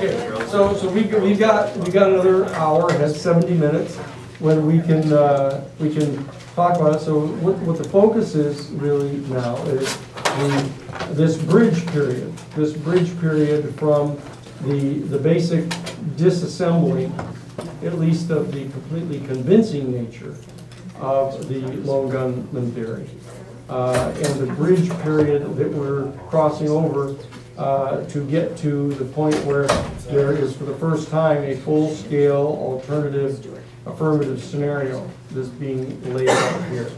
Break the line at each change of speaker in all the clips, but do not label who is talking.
Okay, so we got another hour, has 70 minutes, when we can talk about it. So what the focus is really now is this bridge period from the basic disassembling, at least of the completely convincing nature of the lone gunman theory, and the bridge period that we're crossing over to get to the point where there is, for the first time, a full-scale alternative affirmative scenario that's being laid out here.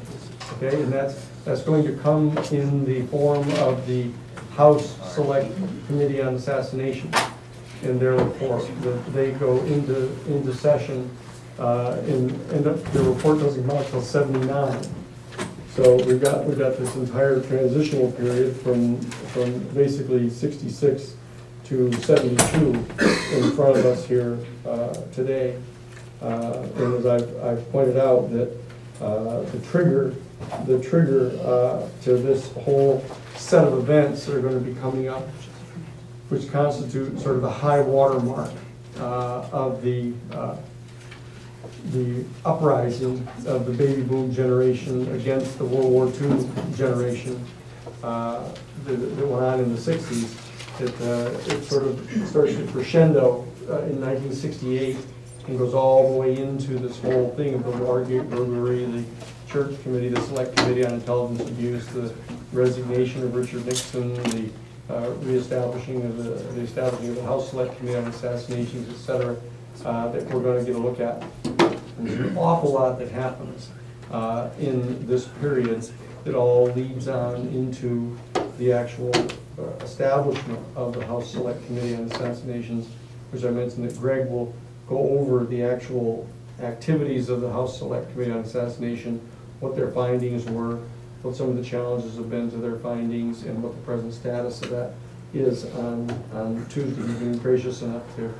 Okay, and that's going to come in the form of the House Select Committee on Assassinations in their report. They go into session, and the report doesn't come out until '79. So we've got this entire transitional period from basically '66 to '72 in front of us here today. And as I've pointed out, that the trigger to this whole set of events that are going to be coming up, which constitute sort of the high water mark of the uprising of the baby boom generation against the World War II generation that went on in the 60s. It sort of starts to crescendo in 1968 and goes all the way into this whole thing of the Watergate burglary, the Church Committee, the Select Committee on Intelligence Abuse, the resignation of Richard Nixon, the establishing of the House Select Committee on Assassinations, etc., that we're going to get a look at. And there's an awful lot that happens in this period that all leads on into the actual establishment of the House Select Committee on Assassinations, which I mentioned that Greg will go over the actual activities of the House Select Committee on Assassination, what their findings were, what some of the challenges have been to their findings, and what the present status of that is on Tuesday. He's been gracious enough to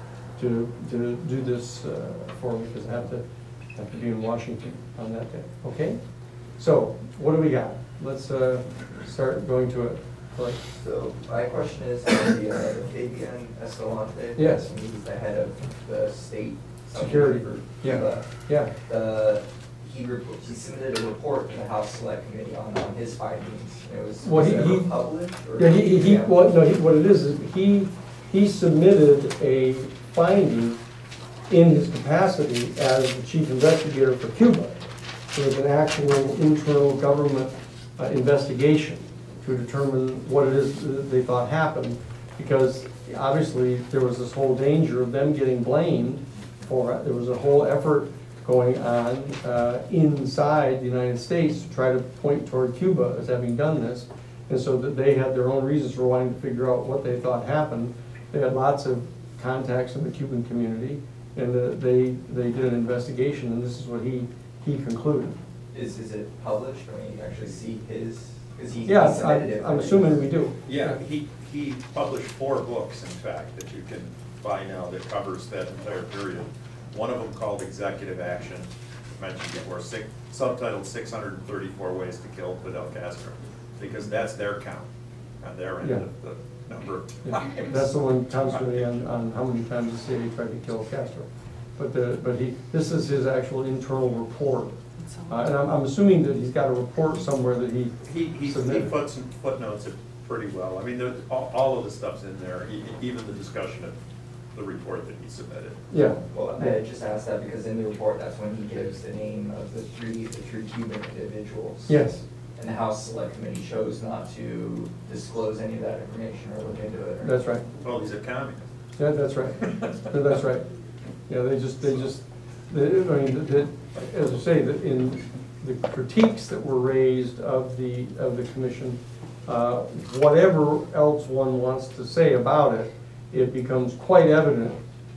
do this for me, because I have to be in Washington on that day. Okay? So, what do we got? Let's start going to it. Right. So
my question is, the Fabian Escalante,
yes,
he's the head of the state
security
group.
Yeah.
He submitted a report to the House Select Committee on his findings. It was published?
What it is he submitted a finding in his capacity as the chief investigator for Cuba. There was an actual internal government investigation to determine what it is that they thought happened, because obviously there was this whole danger of them getting blamed for it. There was a whole effort going on inside the United States to try to point toward Cuba as having done this, and so that they had their own reasons for wanting to figure out what they thought happened. They had lots of contacts in the Cuban community, and they did an investigation, and this is what he concluded.
Is it published? Can we actually see his?
I'm assuming we do.
Yeah, he published 4 books, in fact, that you can buy now that covers that entire period. One of them called Executive Action, mentioned before, subtitled 634 Ways to Kill Fidel Castro, because that's their count on their end of the number of times.
That's the one constantly on how many times the CIA tried to kill Castro. But this is his actual internal report. And I'm assuming that he's got a report somewhere that he submitted.
He footnotes it pretty well. I mean, all of the stuff's in there, even the discussion of the report that he submitted.
Yeah.
Well, I just asked that because in the report, that's when he gives the name of the three Cuban individuals.
Yes.
And the House Select Committee chose not to disclose any of that information or look into it.
That's right.
Well, he's a communist.
Yeah, that's right. That's right. Yeah, as I say, in the critiques that were raised of the commission, whatever else one wants to say about it, it becomes quite evident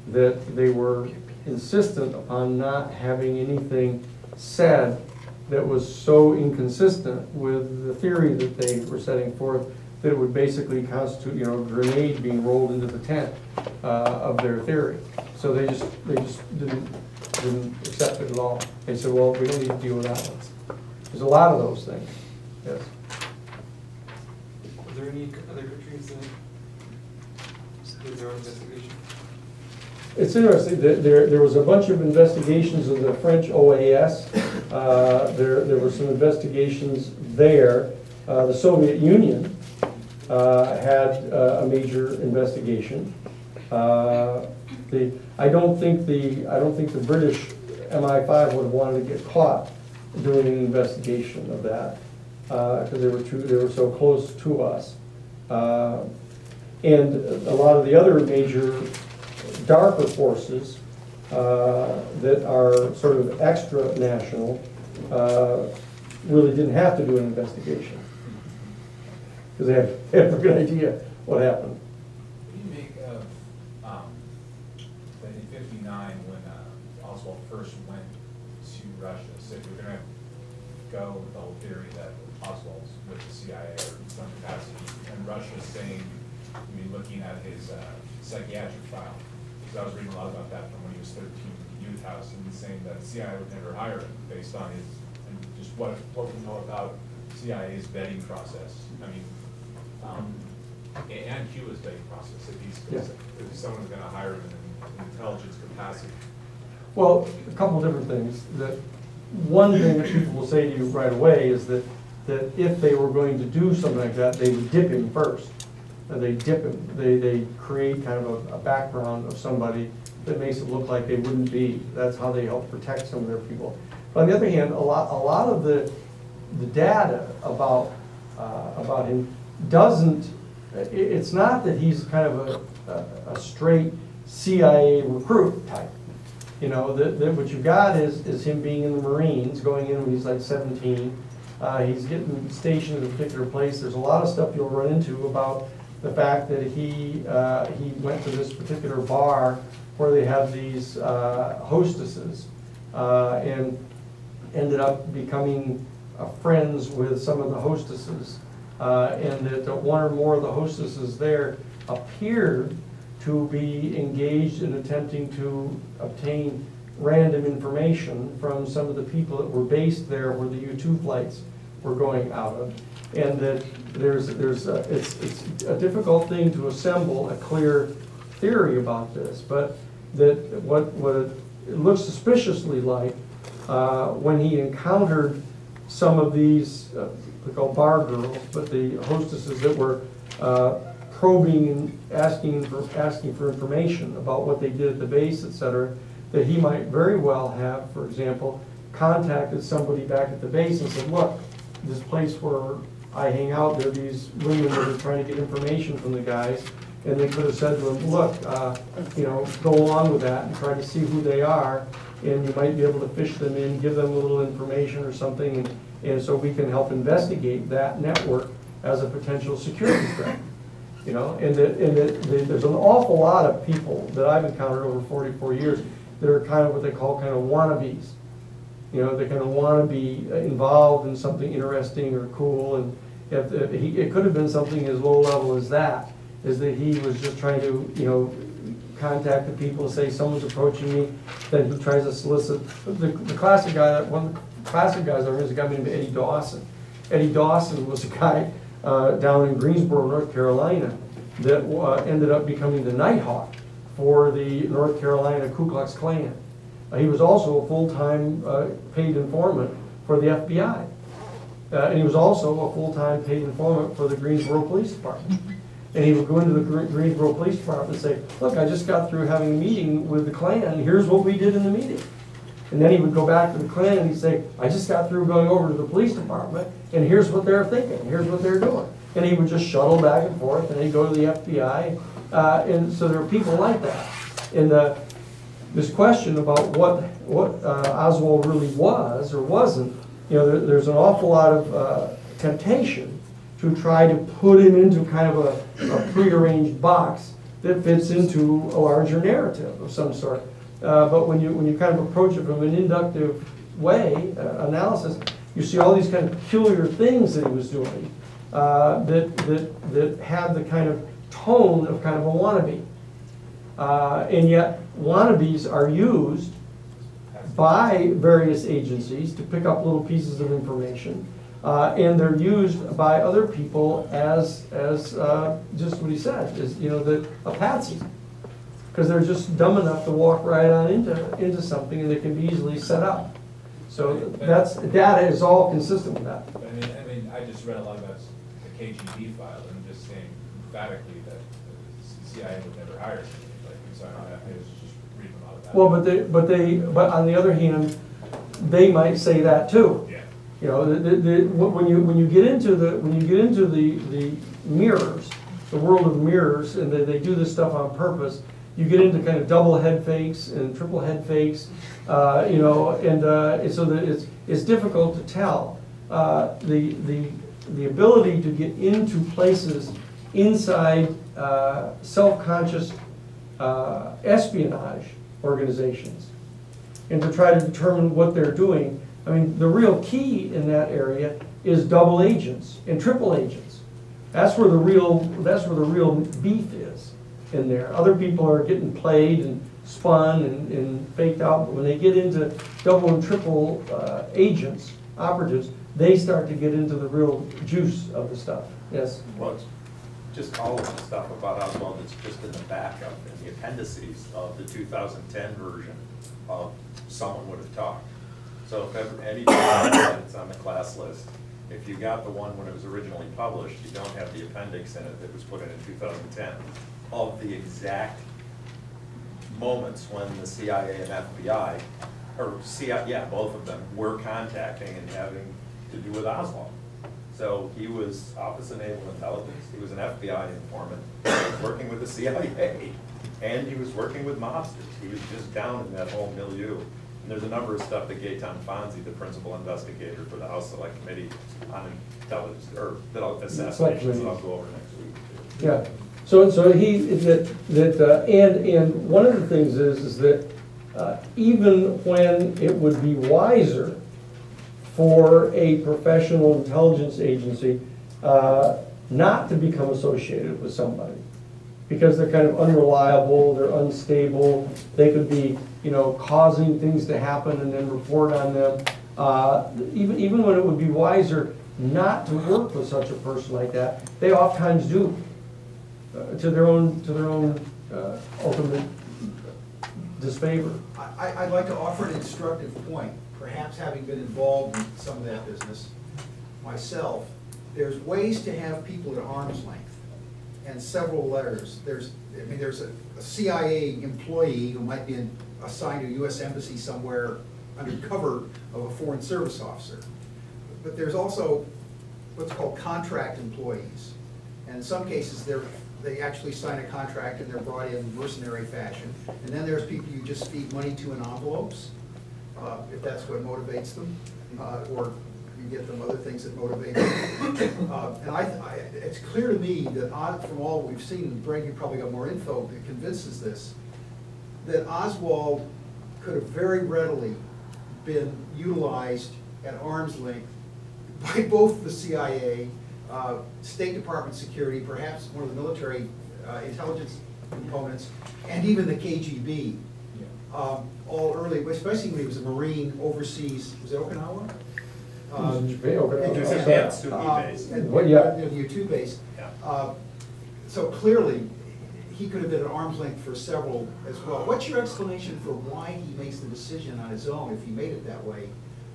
that they were insistent upon not having anything said that was so inconsistent with the theory that they were setting forth that it would basically constitute, a grenade being rolled into the tent of their theory. So they just didn't accept it at all. They said, well, we don't need to deal with that one. There's a lot of those things. Yes.
Are there any other countries that did their own investigation?
It's interesting, that there was a bunch of investigations of the French OAS. There were some investigations there. The Soviet Union had a major investigation. I don't think the British MI5 would have wanted to get caught doing an investigation of that because they were so close to us. And a lot of the other major darker forces that are sort of extra national really didn't have to do an investigation because they had a good idea what happened.
What do you make of that in '59 when Oswald first went to Russia, said we're going to go with the whole theory that Oswald's with the CIA or in some capacity, and Russia's saying, I mean, looking at his psychiatric file, because I was reading a lot about that from when he was 13 in the youth house, and he's saying that the CIA would never hire him based on his, and just what we know about CIA's vetting process. I mean, and Cuba's vetting process, if someone's going to hire him in an intelligence capacity.
Well, a couple different things. One thing that people will say to you right away is that if they were going to do something like that, they would dip him first. They dip him. They create kind of a background of somebody that makes it look like they wouldn't be. That's how they help protect some of their people. But on the other hand, a lot of the data about him doesn't. It's not that he's kind of a straight CIA recruit type. You know, what you've got is him being in the Marines, going in when he's like 17. He's getting stationed at a particular place. There's a lot of stuff you'll run into about the fact that he went to this particular bar where they have these hostesses and ended up becoming friends with some of the hostesses. And that one or more of the hostesses there appeared to be engaged in attempting to obtain random information from some of the people that were based there where the U-2 flights were going out of. And that it's a difficult thing to assemble a clear theory about this, but that what it looks suspiciously like when he encountered some of these they're called bar girls, but the hostesses that were probing and asking for information about what they did at the base, etc., that he might very well have, for example, contacted somebody back at the base and said, look, this place where I hang out, there are these women that are trying to get information from the guys, and they could have said to him, look, you know, go along with that and try to see who they are, and you might be able to fish them in, give them a little information or something, and so we can help investigate that network as a potential security threat. You know, and there's an awful lot of people that I've encountered over 44 years that are kind of what they call kind of wannabes. You know, they kind of want to be involved in something interesting or cool, and it could have been something as low level as that, is that he was just trying to, you know, contact the people, say someone's approaching me, then he tries to solicit. The classic guy, one of the classic guys I remember is a guy named Eddie Dawson. Eddie Dawson was a guy down in Greensboro, North Carolina, that ended up becoming the Nighthawk for the North Carolina Ku Klux Klan. He was also a full-time paid informant for the FBI. And he was also a full-time paid informant for the Greensboro Police Department. And he would go into the Greensboro Police Department and say, look, I just got through having a meeting with the Klan, here's what we did in the meeting. And then he would go back to the Klan and he'd say, I just got through going over to the police department, and here's what they're thinking, here's what they're doing. And he would just shuttle back and forth, and he'd go to the FBI. And so there are people like that. And this question about what Oswald really was or wasn't, you know, there's an awful lot of temptation to try to put him into kind of a prearranged box that fits into a larger narrative of some sort. But when you kind of approach it from an inductive way, analysis, you see all these kind of peculiar things that he was doing that had the kind of tone of kind of a wannabe. And yet wannabes are used by various agencies to pick up little pieces of information, and they're used by other people as just what he said, is, you know, a patsy. because they're just dumb enough to walk right on into something and it can be easily set up. So data is all consistent with that.
But I mean, I just read a lot about the KGB file, and I'm just saying emphatically that the CIA would never hire somebody like me, so I was just reading a lot of that.
Well, but on the other hand, they might say that too.
Yeah.
You know, when you get into the mirrors, the world of mirrors, and they do this stuff on purpose, you get into kind of double head fakes and triple head fakes, you know, and so that it's difficult to tell. The ability to get into places inside self-conscious espionage organizations and to try to determine what they're doing. I mean, the real key in that area is double agents and triple agents. That's where the real beef is in there. Other people are getting played and spun and faked out, but when they get into double and triple agents, operatives, they start to get into the real juice of the stuff. Yes?
Well, it's just all of the stuff about Oswald that's just in the backup and the appendices of the 2010 version of Someone Would Have Talked. So if ever anybody that's on the class list, if you got the one when it was originally published, you don't have the appendix in it that was put in 2010 of the exact moments when the CIA and FBI, or CIA, yeah, both of them, were contacting and having to do with Oswald. So he was Office of Naval Intelligence, he was an FBI informant, he was working with the CIA, and he was working with mobsters. He was just down in that whole milieu. And there's a number of stuff that Gaetan Fonzi, the principal investigator for the House Select Committee on Intelligence, or Assassinations, that I'll go over next week.
Yeah. So he and one of the things is that even when it would be wiser for a professional intelligence agency not to become associated with somebody, because they're kind of unreliable, they're unstable, they could be, you know, causing things to happen and then report on them. Even when it would be wiser not to work with such a person like that, they oftentimes do, to their own ultimate disfavor.
I'd like to offer an instructive point. Perhaps having been involved in some of that business myself, there's ways to have people at arm's length and several letters. There's a CIA employee who might be assigned to a U.S. embassy somewhere under cover of a foreign service officer. But there's also what's called contract employees. And in some cases, they actually sign a contract and they're brought in mercenary fashion. And then there's people you just feed money to in envelopes, if that's what motivates them, or you get them other things that motivate them. And it's clear to me that from all we've seen, Greg, you probably got more info that convinces this, that Oswald could have very readily been utilized at arm's length by both the CIA, State Department security, perhaps one of the military intelligence components, and even the KGB. All early, especially when he was a Marine overseas, was it Okinawa? The U-2 base.
Yeah.
So clearly, he could have been at arm's length for several as well. What's your explanation for why he makes the decision on his own, if he made it that way?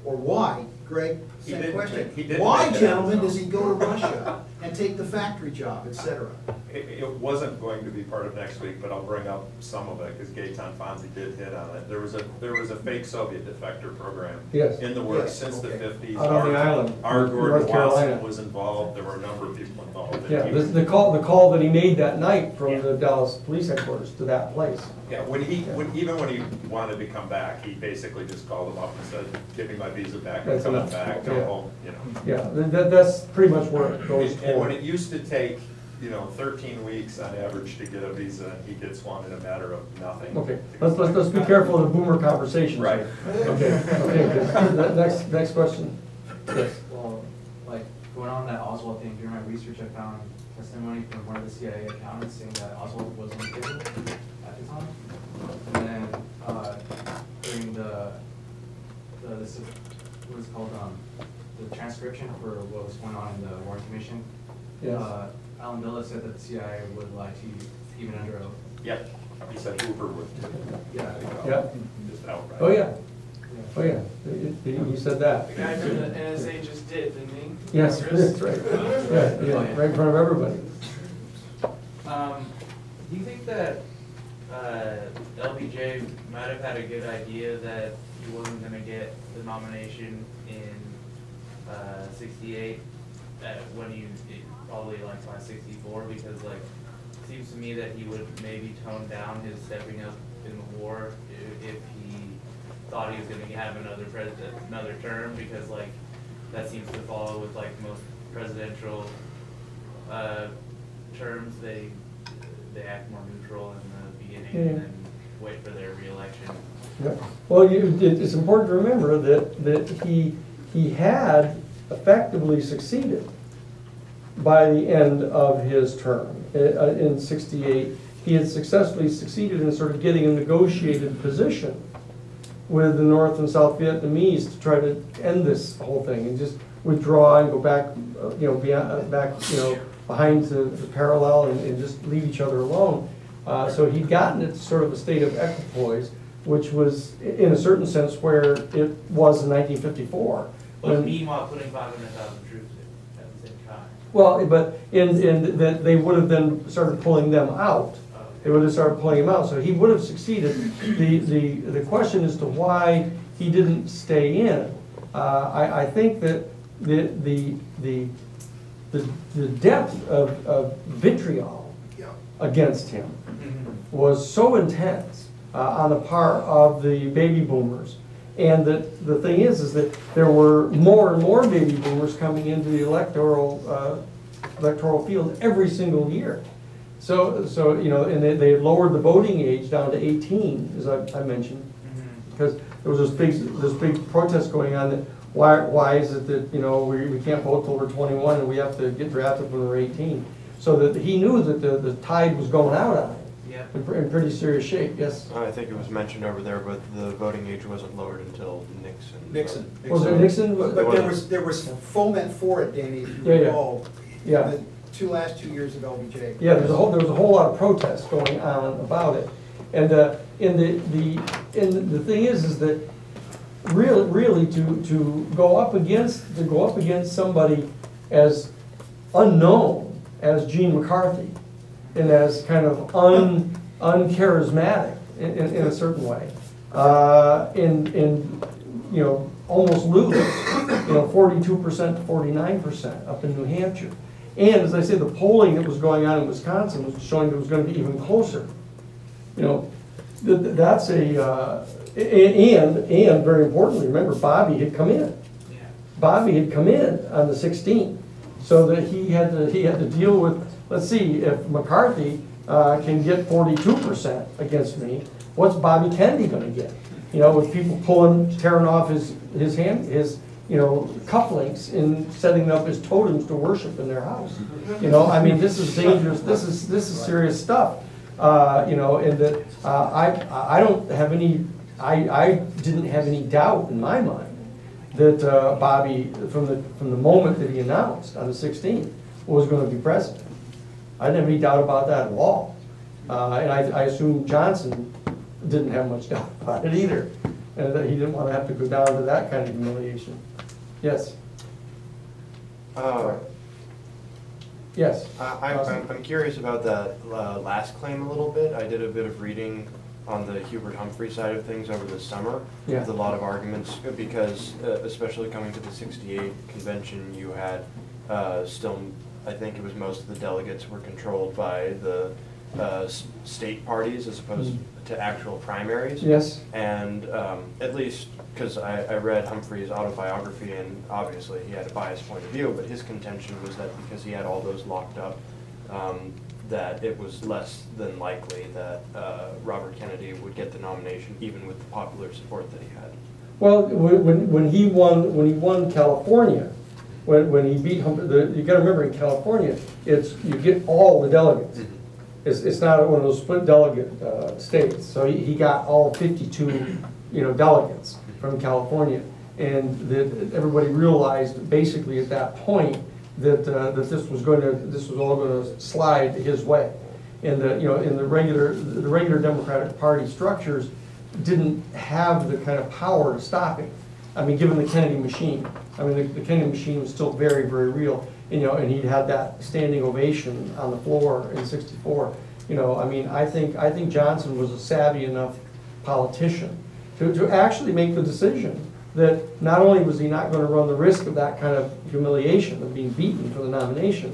Or why, Greg, same question, why, gentlemen, does he go to Russia and take the factory job, etc.?
It wasn't going to be part of next week, but I'll bring up some of it because Gaetan Fonzi did hit on it. There was a fake Soviet defector program in the works since the 50s.
Out on the island,
Our Gordon
North Carolina
Watson was involved. There were a number of people involved.
Yeah, the call that he made that night from the Dallas police headquarters to that place.
Yeah, even when he wanted to come back, he basically just called them up and said, "Give me my visa back. I'm coming back. Go home." You know.
Yeah, that's pretty much where it goes.
And when it used to take, 13 weeks on average to get a visa, he gets one in a matter of nothing.
Okay, let's be careful of the boomer conversations.
Right.
Okay. Next question. Yes.
Well, like going on that Oswald thing, during my research, I found testimony from one of the CIA accountants saying that Oswald was unstable at the time, and then during what is it called, the transcription for what was going on in the Warren Commission.
Yes.
Alan Dulles said that the CIA would lie to you even under oath.
Yep. He said Hoover would too.
Yeah.
Yeah.
Just outright.
Oh, yeah. Oh, yeah. He said that.
The guy from the NSA just did, didn't he?
Yes, that's right. Yeah, yeah, right in front of everybody.
Do you think that LBJ might have had a good idea that he wasn't gonna get the nomination in '68, when he probably like by '64, because like it seems to me that he would maybe tone down his stepping up in the war if he thought he was gonna have another term, because like that seems to follow with like most presidential terms. They act more neutral in the beginning and then wait for their reelection.
Yeah. Well, it's important to remember that he had effectively succeeded by the end of his term. In '68, he had successfully succeeded in sort of getting a negotiated position with the North and South Vietnamese to try to end this whole thing and just withdraw and go back, behind the parallel and just leave each other alone. So he'd gotten it to sort of a state of equipoise, which was, in a certain sense, where it was in 1954.
But meanwhile, putting 500,000 troops at the same time.
Well, but in that they would have then started pulling them out. They would have started pulling him out, so he would have succeeded. The question as to why he didn't stay in, I think that the depth of vitriol against him was so intense on the part of the baby boomers, and that the thing is that there were more and more baby boomers coming into the electoral field every single year. So and they had lowered the voting age down to 18, as I mentioned, because there was this big protest going on that why is it that we can't vote till we're 21 and we have to get drafted when we're 18? So that he knew that the tide was going out on him.
Yeah.
In pretty serious shape. Yes.
I think it was mentioned over there, but the voting age wasn't lowered until Nixon.
Was it Nixon?
But there was foment for it, Danny, if you
Yeah, yeah.
recall.
Yeah.
The last 2 years of LBJ.
Yeah, there was a whole lot of protests going on about it, and the thing is that really to go up against somebody as unknown as Gene McCarthy and as kind of uncharismatic in a certain way, and almost lose 42% to 49% up in New Hampshire. And as I say, the polling that was going on in Wisconsin was showing that it was going to be even closer. That's and very importantly, remember, Bobby had come in.
Yeah.
Bobby had come in on the 16th, so that he had to deal with. Let's see, if McCarthy can get 42% against me, what's Bobby Kennedy going to get? With people tearing off his cufflinks and setting up his totems to worship in their house. I mean, this is dangerous. This is serious stuff. And that I don't have any. I didn't have any doubt in my mind that Bobby, from the moment that he announced on the 16th, was going to be president. I didn't have any doubt about that at all. And I assume Johnson didn't have much doubt about it either, and that he didn't want to have to go down to that kind of humiliation. Yes. Yes.
I'm curious about that last claim a little bit. I did a bit of reading on the Hubert Humphrey side of things over the summer with a lot of arguments, because especially coming to the '68 convention, you had still, I think it was most of the delegates were controlled by the state parties as opposed to actual primaries.
Yes.
And at least, because I read Humphrey's autobiography, and obviously he had a biased point of view, but his contention was that because he had all those locked up, that it was less than likely that Robert Kennedy would get the nomination, even with the popular support that he had.
Well, when he won California, when he beat Humphrey, you got to remember, in California, you get all the delegates. It's not one of those split delegate states. So he got all 52, delegates from California, and that everybody realized basically at that point that this was all going to slide his way, And the, you know, in the regular Democratic Party structures didn't have the kind of power to stop him. I mean, given the Kennedy machine. I mean, the Kennedy machine was still very, very real. And, you know, and he had that standing ovation on the floor in '64. You know, I mean, I think Johnson was a savvy enough politician to actually make the decision that not only was he not going to run the risk of that kind of humiliation of being beaten for the nomination,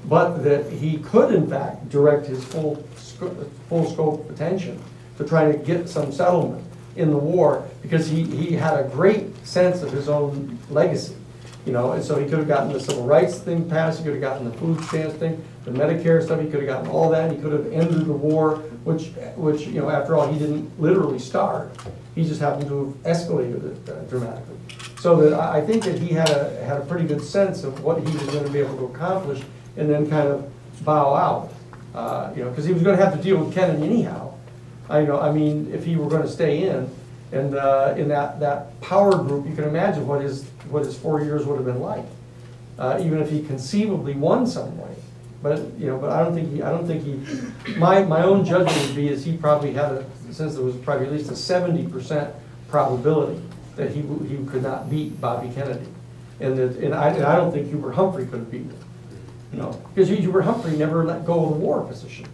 but that he could, in fact, direct his full scope of attention to trying to get some settlement in the war, because he had a great sense of his own legacy, you know, and so he could have gotten the civil rights thing passed, he could have gotten the food stamps thing, the Medicare stuff, he could have gotten all that, he could have ended the war, which you know, after all, he didn't literally start, he just happened to have escalated it dramatically. So that I think that he had a pretty good sense of what he was going to be able to accomplish, and then kind of bow out, you know, because he was going to have to deal with Kennedy anyhow. I mean, if he were going to stay in, and in that power group, you can imagine what his 4 years would have been like, even if he conceivably won some way. But you know, but I don't think he. My own judgment would be is he probably had since there was probably at least a 70% probability that he could not beat Bobby Kennedy, and I don't think Hubert Humphrey could have beaten him. You know, because Hubert Humphrey never let go of the war position.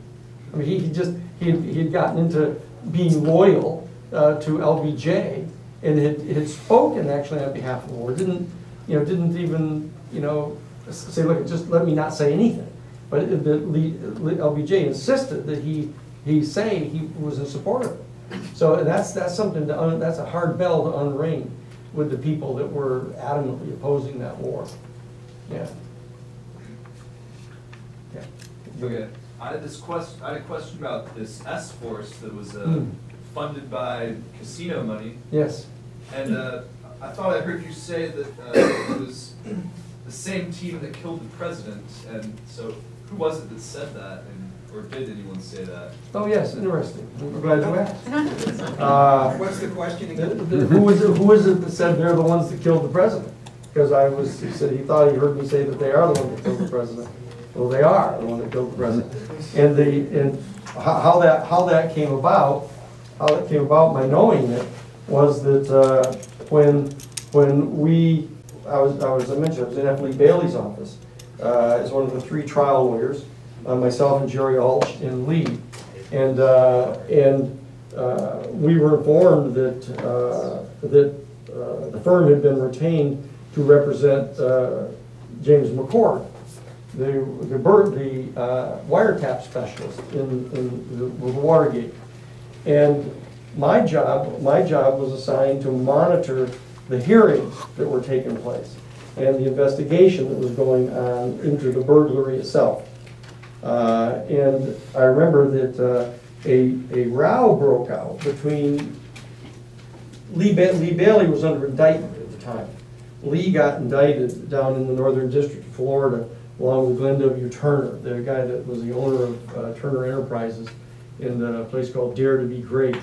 I mean, he had gotten into being loyal to LBJ, and had spoken actually on behalf of the war. Didn't even say, look, just let me not say anything. But LBJ insisted that he say he was in support of it. So that's something that's a hard bell to unring with the people that were adamantly opposing that war. Yeah. Yeah.
Okay. I had a question about this S Force that was funded by casino money.
Yes.
And I thought I heard you say that it was the same team that killed the president. And so, who was it that said that, or did anyone say that?
Oh yes, interesting. I'm glad you asked.
What's the question again?
Who was it that said they're the ones that killed the president? Because he said he thought he heard me say that they are the ones that killed the president. Well, they are the one that killed the president. And how that came about, my knowing it, was that when I mentioned, I was in F. Lee Bailey's office as one of the 3 trial lawyers, myself and Jerry Alch and Lee, and we were informed that the firm had been retained to represent James McCord, the wiretap specialist with Watergate, and my job was assigned to monitor the hearings that were taking place and the investigation that was going on into the burglary itself. And I remember that a row broke out between Lee Bailey was under indictment at the time. Lee got indicted down in the Northern District of Florida, along with Glenn W. Turner, the guy that was the owner of Turner Enterprises in a place called Dare to Be Great. He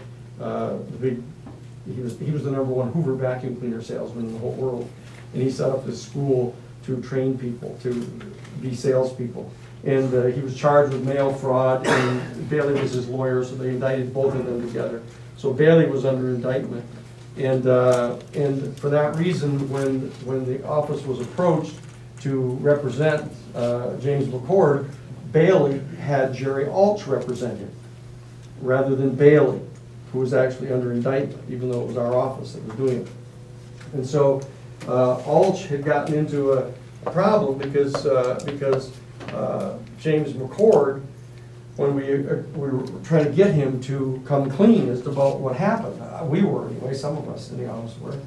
was the #1 Hoover vacuum cleaner salesman in the whole world, and he set up this school to train people to be salespeople. And he was charged with mail fraud, and Bailey was his lawyer, so they indicted both of them together. So Bailey was under indictment, and for that reason, when the office was approached to represent James McCord, Bailey had Jerry Alch represent him, rather than Bailey, who was actually under indictment, even though it was our office that was doing it. And so Alch had gotten into a problem because James McCord, when we were trying to get him to come clean as to about what happened, we were anyway, some of us in the office were,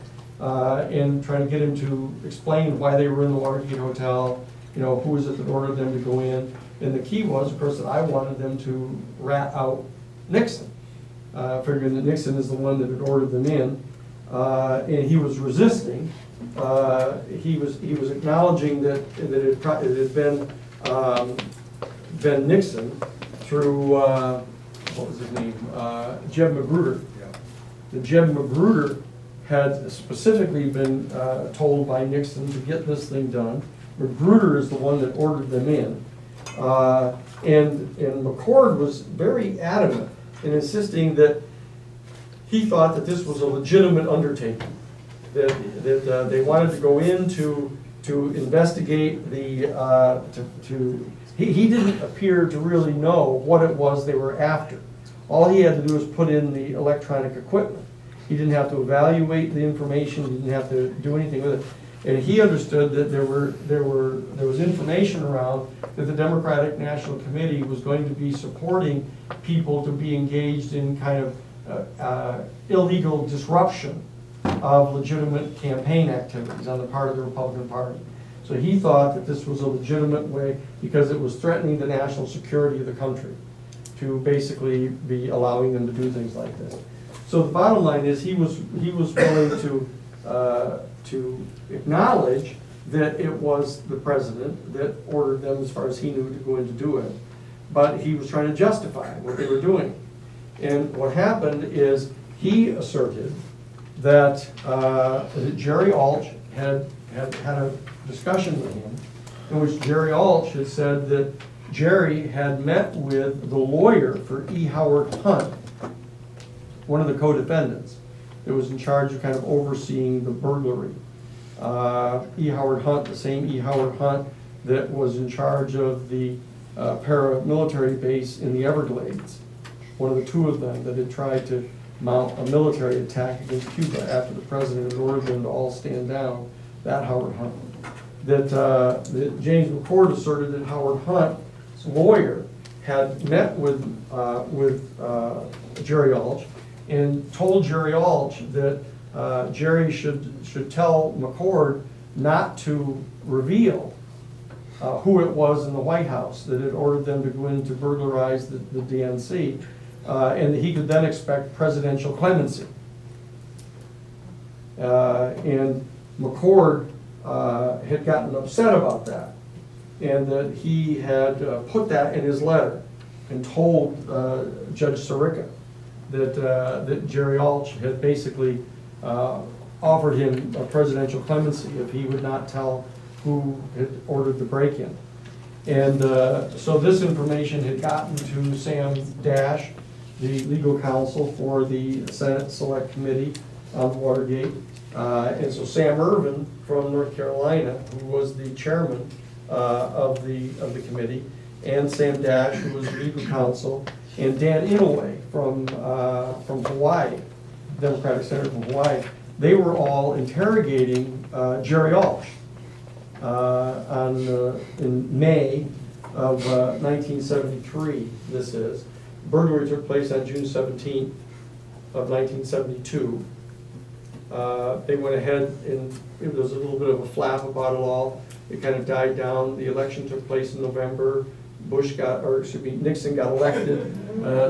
and trying to get him to explain why they were in the Watergate Hotel, who was it that ordered them to go in. And the key was, of course, that I wanted them to rat out Nixon, figuring that Nixon is the one that had ordered them in, and he was resisting. He was acknowledging that it had been Nixon through what was his name, Jeb Magruder.
Yeah.
That Jeb Magruder had specifically been told by Nixon to get this thing done. Magruder is the one that ordered them in. And McCord was very adamant in insisting that he thought that this was a legitimate undertaking, that they wanted to go in to investigate the, he didn't appear to really know what it was they were after. All he had to do was put in the electronic equipment. He didn't have to evaluate the information, he didn't have to do anything with it. And he understood that there was information around that the Democratic National Committee was going to be supporting people to be engaged in kind of illegal disruption of legitimate campaign activities on the part of the Republican Party. So he thought that this was a legitimate way because it was threatening the national security of the country to basically be allowing them to do things like this. So the bottom line is he was willing to acknowledge that it was the president that ordered them, as far as he knew, to go in to do it. But he was trying to justify what they were doing. And what happened is he asserted that Jerry Alch had a discussion with him in which Jerry Alch had said that Jerry had met with the lawyer for E. Howard Hunt, one of the co-defendants, that was in charge of kind of overseeing the burglary. E. Howard Hunt, the same E. Howard Hunt that was in charge of the paramilitary base in the Everglades, one of the two of them that had tried to mount a military attack against Cuba after the president had ordered them to all stand down, that Howard Hunt. That James McCord asserted that Howard Hunt's lawyer had met with Jerry Alch and told Jerry Alch that Jerry should tell McCord not to reveal who it was in the White House that had ordered them to go in to burglarize the DNC, and that he could then expect presidential clemency. And McCord had gotten upset about that, and that he had put that in his letter and told Judge Sirica that Jerry Alch had basically offered him a presidential clemency if he would not tell who had ordered the break-in. And so this information had gotten to Sam Dash, the legal counsel for the Senate Select Committee on Watergate. And so Sam Ervin from North Carolina, who was the chairman of the committee, and Sam Dash, who was legal counsel, and Dan Inouye from Hawaii, Democratic Senator from Hawaii, they were all interrogating Jerry Alch in May of 1973, this is. Burglary took place on June 17th of 1972. They went ahead and it was a little bit of a flap about it all. It kind of died down. The election took place in November. Nixon got elected.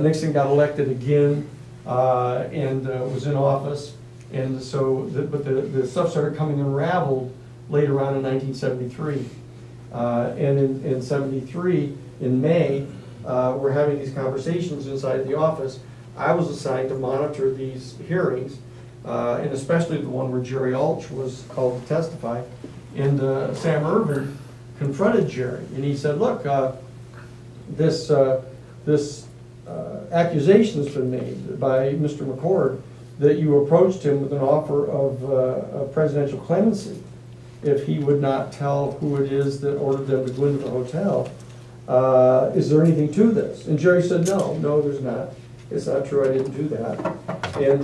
Nixon got elected again and was in office. And so, but the stuff started coming unraveled later on in 1973. And in 73, in May, we're having these conversations inside the office. I was assigned to monitor these hearings, and especially the one where Jerry Alch was called to testify. And Sam Ervin confronted Jerry, and he said, look, this accusation has been made by Mr. McCord that you approached him with an offer of presidential clemency if he would not tell who it is that ordered them to go into the hotel. Is there anything to this? And Jerry said, no, there's not. It's not true, I didn't do that. And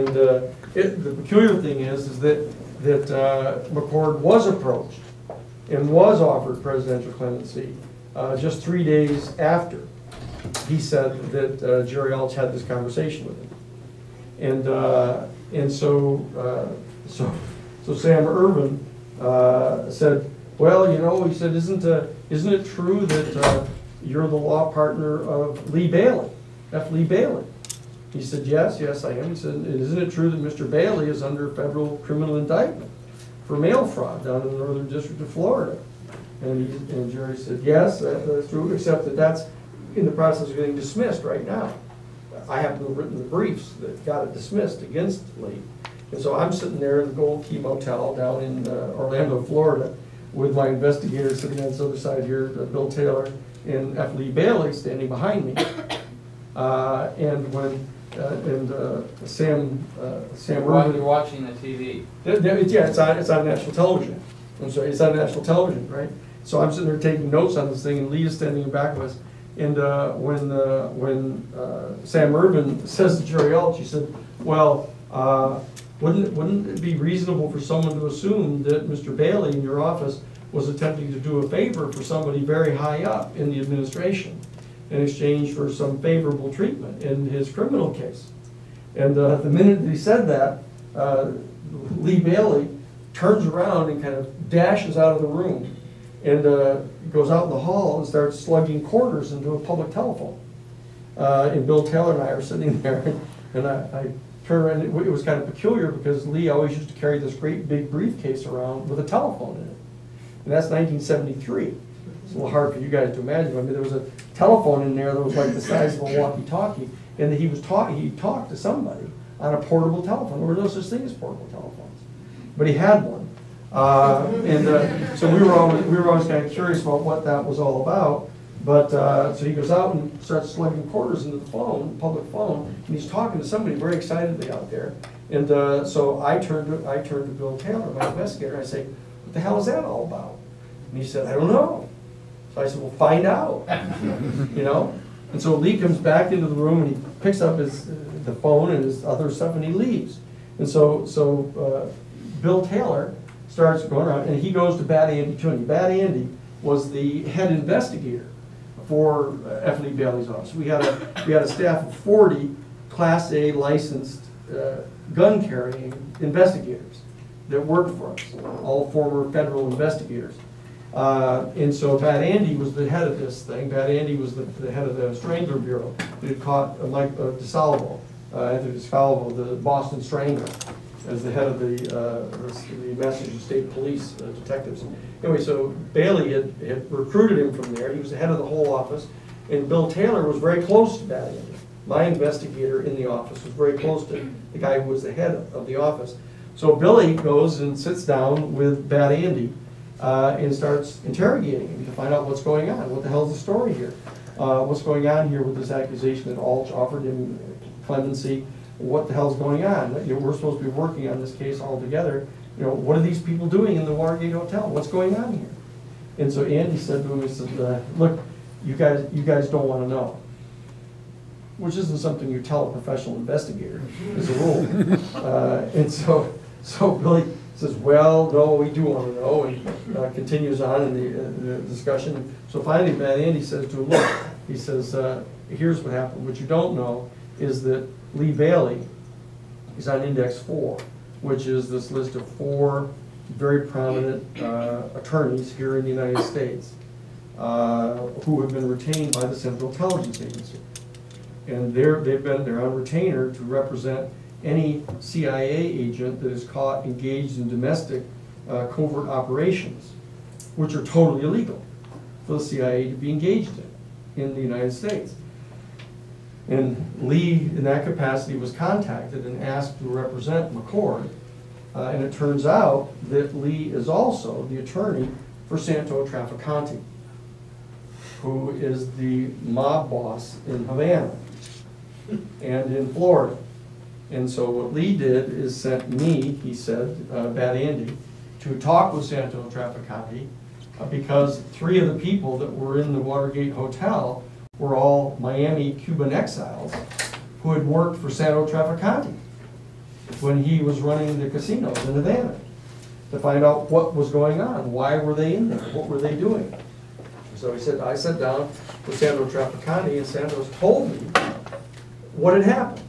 the peculiar thing is that McCord was approached and was offered presidential clemency just 3 days after he said that Jerry Alch had this conversation with him. And so Sam Ervin said, well, you know, he said, isn't it true that you're the law partner of Lee Bailey, F. Lee Bailey? He said, yes, I am. He said, isn't it true that Mr. Bailey is under federal criminal indictment for mail fraud down in the Northern District of Florida? And Jerry said, yes, that's true, except that that's in the process of getting dismissed right now. I happen to have written the briefs that got it dismissed against Lee. And so I'm sitting there in the Gold Key Motel down in Orlando, Florida, with my investigators sitting on this other side here, Bill Taylor and F. Lee Bailey standing behind me. And when Sam Irwin.
You're watching the TV.
Yeah, it's on national television. I'm sorry, it's on national television, right? So I'm sitting there taking notes on this thing, and Lee is standing in back of us. And when Sam Irwin says to Jerry Elch, he said, "Well, wouldn't it be reasonable for someone to assume that Mr. Bailey in your office was attempting to do a favor for somebody very high up in the administration in exchange for some favorable treatment in his criminal case?" And the minute that he said that, Lee Bailey turns around and kind of dashes out of the room and goes out in the hall and starts slugging quarters into a public telephone. And Bill Taylor and I are sitting there, and I turn around. It was kind of peculiar because Lee always used to carry this great big briefcase around with a telephone in it. And that's 1973. It's a little hard for you guys to imagine. I mean, there was a telephone in there that was like the size of a walkie-talkie, and he talked to somebody on a portable telephone. There were no such thing as portable telephones, but he had one. So we were always kind of curious about what that was all about. But so he goes out and starts slugging quarters into the phone, public phone, and he's talking to somebody very excitedly out there. And so I turned to Bill Taylor, my investigator, and I say, "What the hell is that all about?" And he said, "I don't know." So I said, "Well, find out." You know. And so Lee comes back into the room and he picks up the phone and his other stuff and he leaves. And so Bill Taylor starts going around and he goes to Bad Andy Tooney. Bad Andy was the head investigator for F. Lee Bailey's office. We had a staff of 40 Class A licensed gun carrying investigators that worked for us, all former federal investigators. And so Bad Andy was the head of this thing. Bad Andy was the head of the Strangler Bureau. He had caught Mike DeSalvo, Anthony DeSalvo, the Boston Strangler, as the head of the Massachusetts State Police detectives. Anyway, so Bailey had recruited him from there. He was the head of the whole office. And Bill Taylor was very close to Bad Andy. My investigator in the office was very close to the guy who was the head of the office. So Billy goes and sits down with Bad Andy and starts interrogating him to find out what's going on. What the hell's the story here? What's going on here with this accusation that Alch offered him clemency? What the hell's going on? You know, we're supposed to be working on this case all together. You know, what are these people doing in the Watergate Hotel? What's going on here? And so Andy said to him, he said, "Look, you guys don't want to know," which isn't something you tell a professional investigator, as a rule. And so Billy says, "Well, no, we do want to know," and continues on in the discussion. So finally, Bad Andy says to him, "Look," he says, "here's what happened. What you don't know is that Lee Bailey is on Index 4, which is this list of 4 very prominent attorneys here in the United States who have been retained by the Central Intelligence Agency. And they're on retainer to represent any CIA agent that is caught engaged in domestic covert operations, which are totally illegal for the CIA to be engaged in the United States." And Lee, in that capacity, was contacted and asked to represent McCord. And it turns out that Lee is also the attorney for Santo Trafficante, who is the mob boss in Havana and in Florida. And so what Lee did is sent me, he said, Bad Andy, to talk with Santo Trafficante because 3 of the people that were in the Watergate Hotel were all Miami Cuban exiles who had worked for Santo Trafficante when he was running the casinos in Havana, to find out what was going on. Why were they in there? What were they doing? So he said, I sat down with Santo Trafficante, and Santos told me what had happened.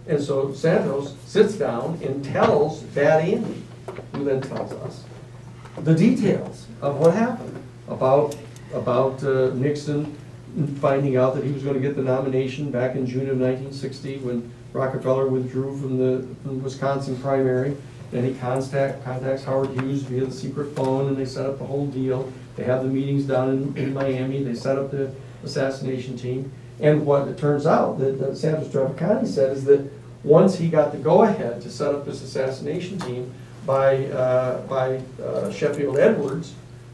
And so Santos sits down and tells Bad Andy, who then tells us the details of what happened about Nixon finding out that he was going to get the nomination back in June of 1960 when Rockefeller withdrew from the Wisconsin primary. Then he contacts Howard Hughes via the secret phone, and they set up the whole deal. They have the meetings down in Miami. They set up the assassination team. And what it turns out that Santos Trafficante said is that once he got the go-ahead to set up this assassination team by Sheffield Edwards,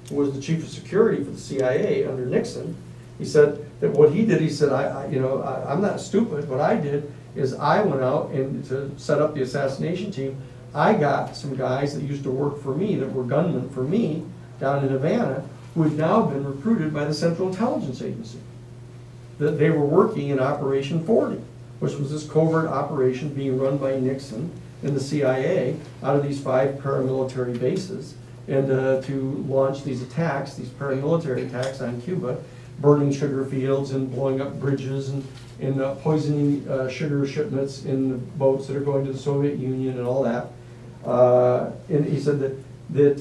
who was the chief of security for the CIA under Nixon, he said that what he did, he said, I'm not stupid. What I did is I went out and to set up the assassination team, I got some guys that used to work for me, that were gunmen for me down in Havana, who had now been recruited by the Central Intelligence Agency. That they were working in Operation 40, which was this covert operation being run by Nixon and the CIA out of these 5 paramilitary bases, and to launch these attacks, these paramilitary attacks on Cuba, burning sugar fields and blowing up bridges and poisoning sugar shipments in the boats that are going to the Soviet Union and all that. And he said he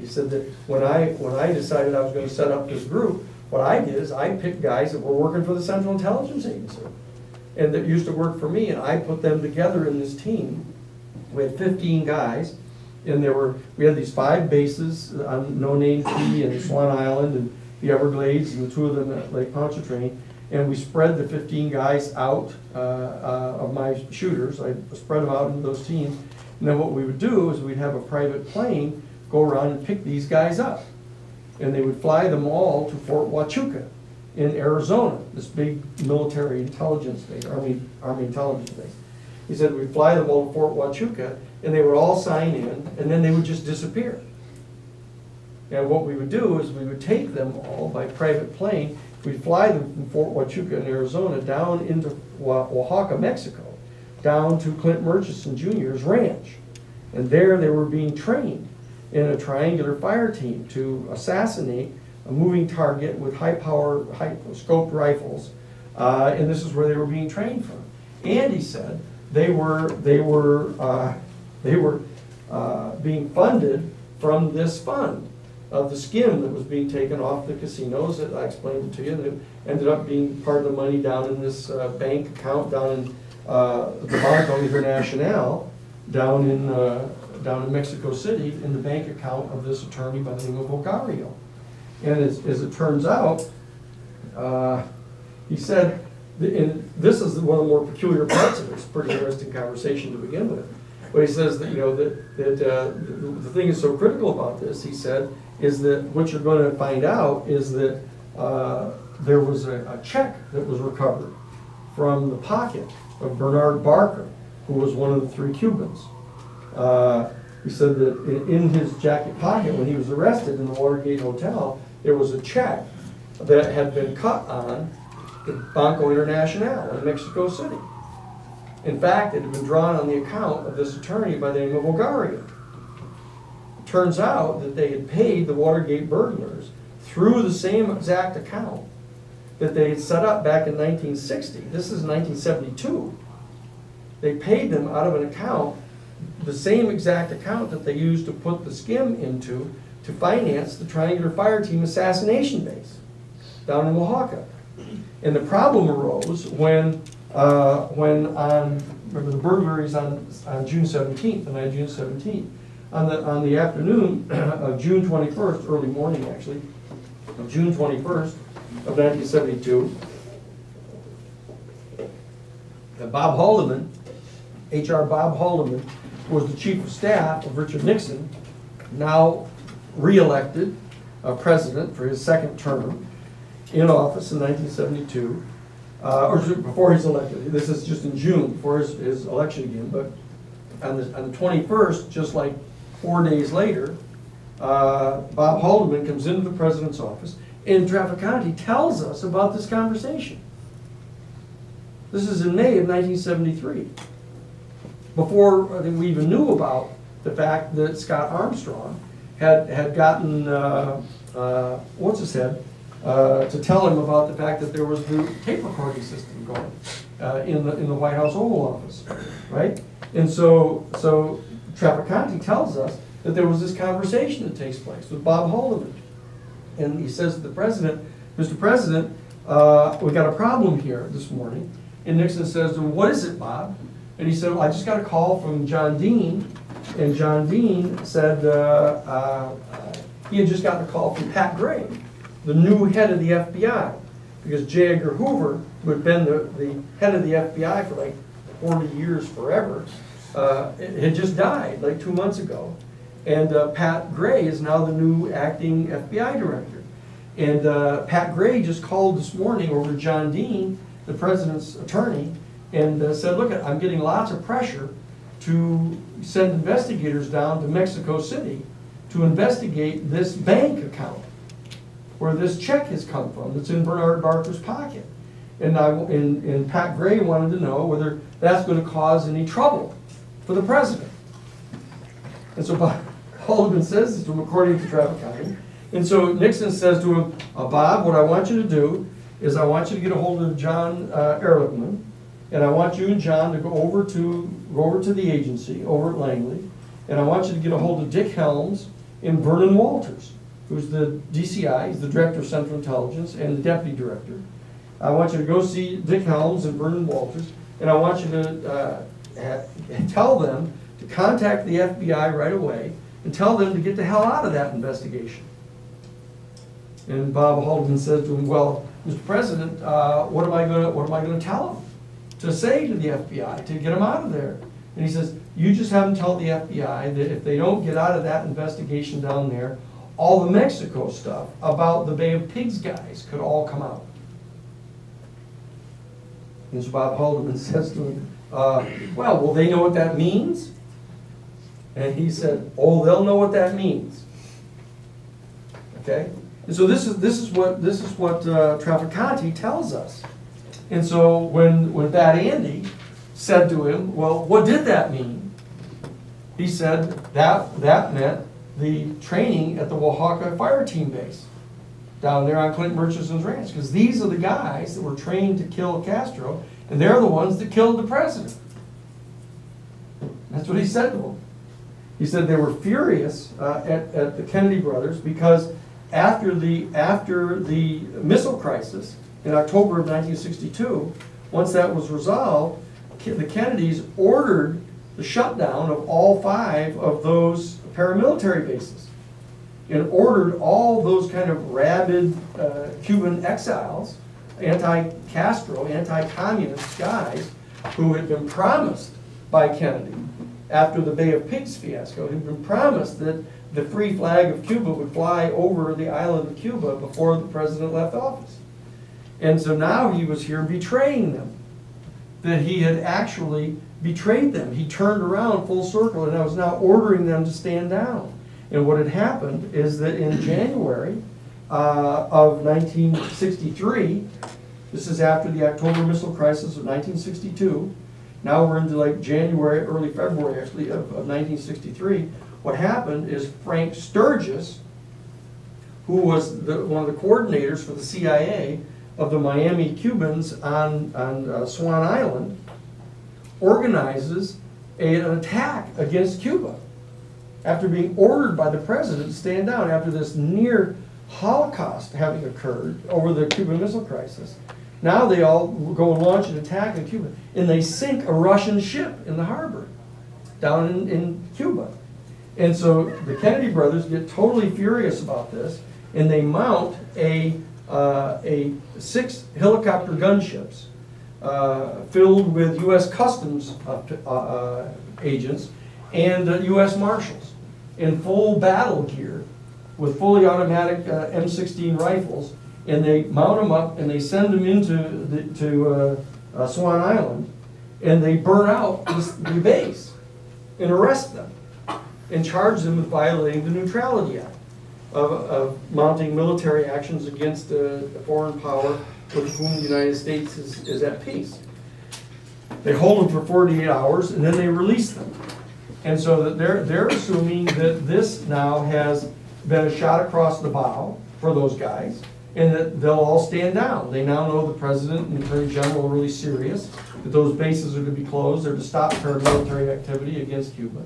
said that when I decided I was going to set up this group, what I did is I picked guys that were working for the Central Intelligence Agency and that used to work for me, and I put them together in this team. We had 15 guys, and we had these 5 bases on No Name Key and Swan Island and the Everglades, and the 2 of them at Lake Pontchartrain. And we spread the 15 guys out of my shooters. I spread them out into those teams. And then what we would do is we'd have a private plane go around and pick these guys up. And they would fly them all to Fort Huachuca in Arizona, this big military intelligence base, Army intelligence base. He said we'd fly them all to Fort Huachuca, and they would all sign in, and then they would just disappear. And what we would do is we would take them all by private plane. We'd fly them from Fort Huachuca in Arizona down into Oaxaca, Mexico, down to Clint Murchison Jr.'s ranch. And there they were being trained in a triangular fire team to assassinate a moving target with high-power, high-scoped rifles. And this is where they were being trained from. And he said they were being funded from this fund of the skim that was being taken off the casinos that I explained to you, that ended up being part of the money down in this bank account down in the Banco Internacional down in Mexico City, in the bank account of this attorney by the name of Ogario. And as it turns out, he said, and this is one of the more peculiar parts of it. It's a pretty interesting conversation to begin with. But he says that, the thing is so critical about this, he said, is that what you're going to find out is that there was a check that was recovered from the pocket of Bernard Barker, who was one of the 3 Cubans. He said that in his jacket pocket, when he was arrested in the Watergate Hotel, there was a check that had been cut on the Banco Internacional in Mexico City. In fact, it had been drawn on the account of this attorney by the name of Ogario. It turns out that they had paid the Watergate burglars through the same exact account that they had set up back in 1960. This is 1972. They paid them out of an account, the same exact account that they used to put the skim into to finance the Triangular Fire Team assassination base down in Oaxaca. And the problem arose when remember the burglaries on June 17th, the night of June 17th, on the afternoon of June 21st, early morning actually, of June 21st of 1972, Bob Haldeman, H.R. Bob Haldeman, was the chief of staff of Richard Nixon, now re-elected president for his 2nd term in office in 1972, or before he's elected. This is just in June, before his election again. But on the 21st, just like 4 days later, Bob Haldeman comes into the president's office, and Trafficante tells us about this conversation. This is in May of 1973. Before I think we even knew about the fact that Scott Armstrong had gotten, what's his head, to tell him about the fact that there was the tape recording system going in the White House Oval Office, right? And so Trafficante tells us that there was this conversation that takes place with Bob Haldeman. And he says to the president, Mr. President, we got a problem here this morning. And Nixon says, well, what is it, Bob? And he said, well, I just got a call from John Dean. And John Dean said he had just gotten a call from Pat Gray, the new head of the FBI. Because J. Edgar Hoover, who had been the head of the FBI for like 40 years forever, had just died like 2 months ago. And Pat Gray is now the new acting FBI director. And Pat Gray just called this morning over to John Dean, the president's attorney, and said, look, I'm getting lots of pressure to send investigators down to Mexico City to investigate this bank account where this check has come from that's in Bernard Barker's pocket. And Pat Gray wanted to know whether that's going to cause any trouble for the president. And so Bob Haldeman says this to him according to Travis County. And so Nixon says to him, Bob, what I want you to do is I want you to get a hold of John Ehrlichman, and I want you and John to go over to the agency over at Langley, and I want you to get a hold of Dick Helms and Vernon Walters, who's the DCI, he's the Director of Central Intelligence and the Deputy Director. I want you to go see Dick Helms and Vernon Walters, and I want you to tell them to contact the FBI right away and tell them to get the hell out of that investigation. And Bob Haldeman said to him, well, Mr. President, what am I going to tell them to say to the FBI to get them out of there? And he says, you just have them tell the FBI that if they don't get out of that investigation down there, all the Mexico stuff about the Bay of Pigs guys could all come out. And so Bob Haldeman says to him, well, will they know what that means? And he said, oh, they'll know what that means. Okay? And so this is what Trafficante tells us. And so when Bad Andy said to him, well, what did that mean? He said that meant the training at the Oaxaca fire team base down there on Clint Murchison's ranch, because these are the guys that were trained to kill Castro, and they're the ones that killed the president. That's what he said to them. He said they were furious at the Kennedy brothers because after the missile crisis in October of 1962, once that was resolved, the Kennedys ordered the shutdown of all 5 of those paramilitary bases and ordered all those kind of rabid Cuban exiles, anti-Castro, anti-communist guys who had been promised by Kennedy after the Bay of Pigs fiasco, had been promised that the free flag of Cuba would fly over the island of Cuba before the president left office. And so now he was here betraying them, that he had actually betrayed them. He turned around full circle and I was now ordering them to stand down. And what had happened is that in January of 1963, this is after the October missile crisis of 1962, now we're into like January, early February actually of 1963, what happened is Frank Sturgis, who was one of the coordinators for the CIA of the Miami Cubans on Swan Island, organizes an attack against Cuba after being ordered by the president to stand down after this near Holocaust having occurred over the Cuban Missile Crisis. Now they all go and launch an attack on Cuba, and they sink a Russian ship in the harbor down in Cuba. And so the Kennedy brothers get totally furious about this, and they mount 6 helicopter gunships filled with U.S. Customs agents and U.S. Marshals in full battle gear with fully automatic M16 rifles, and they mount them up and they send them into Swan Island, and they burn out the base and arrest them and charge them with violating the Neutrality Act of mounting military actions against a foreign power with whom the United States is at peace. They hold them for 48 hours and then they release them. And so that they're assuming that this now has been a shot across the bow for those guys, and that they'll all stand down. They now know the president and the attorney general are really serious, that those bases are to be closed, they're to stop paramilitary activity against Cuba.